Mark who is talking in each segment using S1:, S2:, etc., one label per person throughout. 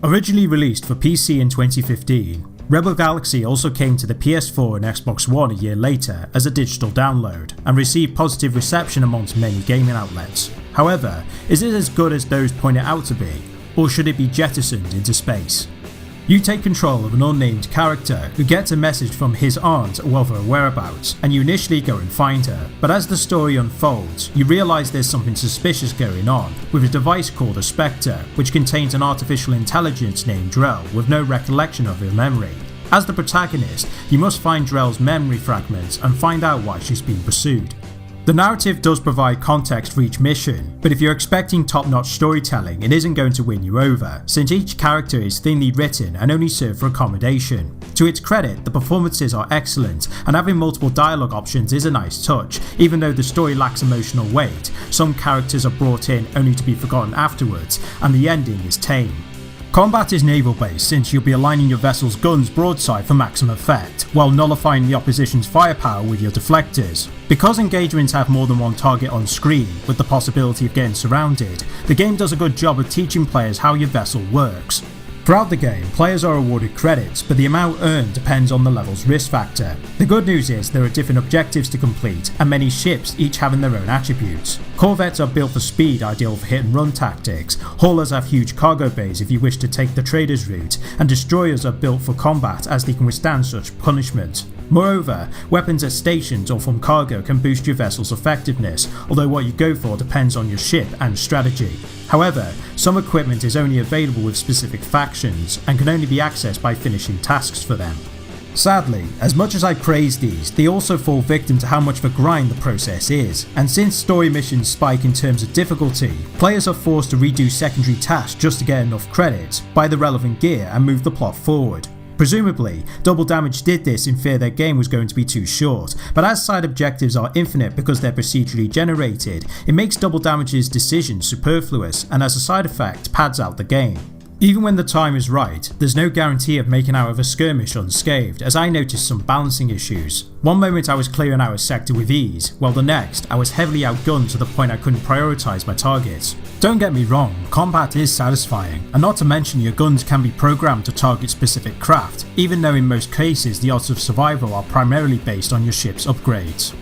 S1: Originally released for PC in 2015, Rebel Galaxy also came to the PS4 and Xbox One a year later as a digital download and received positive reception amongst many gaming outlets. However, is it as good as those point it out to be, or should it be jettisoned into space? You take control of an unnamed character who gets a message from his aunt of her whereabouts, and you initially go and find her, but as the story unfolds, you realise there's something suspicious going on with a device called a Spectre, which contains an artificial intelligence named Drell with no recollection of her memory. As the protagonist, you must find Drell's memory fragments and find out why she's being pursued. The narrative does provide context for each mission, but if you're expecting top-notch storytelling, it isn't going to win you over, since each character is thinly written and only serve for accommodation. To its credit, the performances are excellent, and having multiple dialogue options is a nice touch. Even though the story lacks emotional weight, some characters are brought in only to be forgotten afterwards, and the ending is tame. Combat is naval based, since you'll be aligning your vessel's guns broadside for maximum effect, while nullifying the opposition's firepower with your deflectors. Because engagements have more than one target on screen, with the possibility of getting surrounded, the game does a good job of teaching players how your vessel works. Throughout the game, players are awarded credits, but the amount earned depends on the level's risk factor. The good news is there are different objectives to complete, and many ships each having their own attributes. Corvettes are built for speed, ideal for hit and run tactics, haulers have huge cargo bays if you wish to take the trader's route, and destroyers are built for combat as they can withstand such punishment. Moreover, weapons at stations or from cargo can boost your vessel's effectiveness, although what you go for depends on your ship and strategy. However, some equipment is only available with specific factions and can only be accessed by finishing tasks for them. Sadly, as much as I praise these, they also fall victim to how much of a grind the process is, and since story missions spike in terms of difficulty, players are forced to redo secondary tasks just to get enough credits, buy the relevant gear and move the plot forward. Presumably, Double Damage did this in fear their game was going to be too short, but as side objectives are infinite because they're procedurally generated, it makes Double Damage's decisions superfluous and as a side effect pads out the game. Even when the time is right, there's no guarantee of making out of a skirmish unscathed, as I noticed some balancing issues. One moment I was clearing out a sector with ease, while the next I was heavily outgunned to the point I couldn't prioritise my targets. Don't get me wrong, combat is satisfying, and not to mention your guns can be programmed to target specific craft, even though in most cases the odds of survival are primarily based on your ship's upgrades.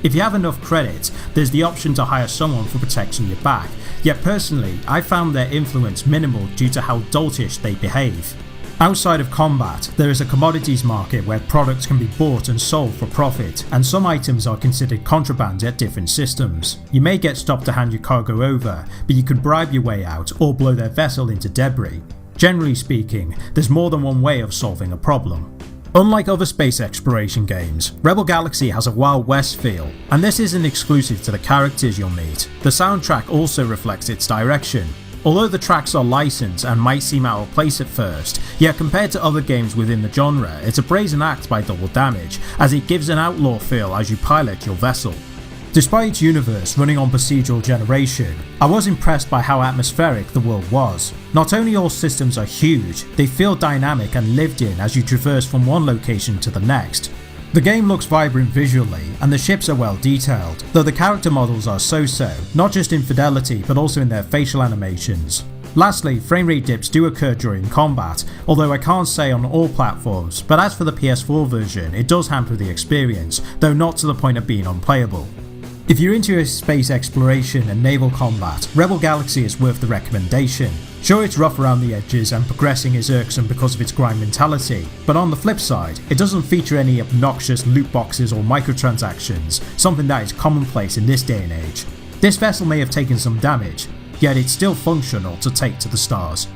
S1: If you have enough credits, there's the option to hire someone for protecting your back, yet personally I found their influence minimal due to how doltish they behave. Outside of combat, there is a commodities market where products can be bought and sold for profit, and some items are considered contraband at different systems. You may get stopped to hand your cargo over, but you can bribe your way out or blow their vessel into debris. Generally speaking, there's more than one way of solving a problem. Unlike other space exploration games, Rebel Galaxy has a Wild West feel, and this isn't exclusive to the characters you'll meet. The soundtrack also reflects its direction. Although the tracks are licensed and might seem out of place at first, yet compared to other games within the genre, it's a brazen act by Double Damage, as it gives an outlaw feel as you pilot your vessel. Despite its universe running on procedural generation, I was impressed by how atmospheric the world was. Not only all systems are huge, they feel dynamic and lived in as you traverse from one location to the next. The game looks vibrant visually, and the ships are well detailed, though the character models are so-so, not just in fidelity but also in their facial animations. Lastly, frame rate dips do occur during combat, although I can't say on all platforms, but as for the PS4 version, it does hamper the experience, though not to the point of being unplayable. If you're into space exploration and naval combat, Rebel Galaxy is worth the recommendation. Sure, it's rough around the edges and progressing is irksome because of its grind mentality, but on the flip side, it doesn't feature any obnoxious loot boxes or microtransactions, something that is commonplace in this day and age. This vessel may have taken some damage, yet it's still functional to take to the stars.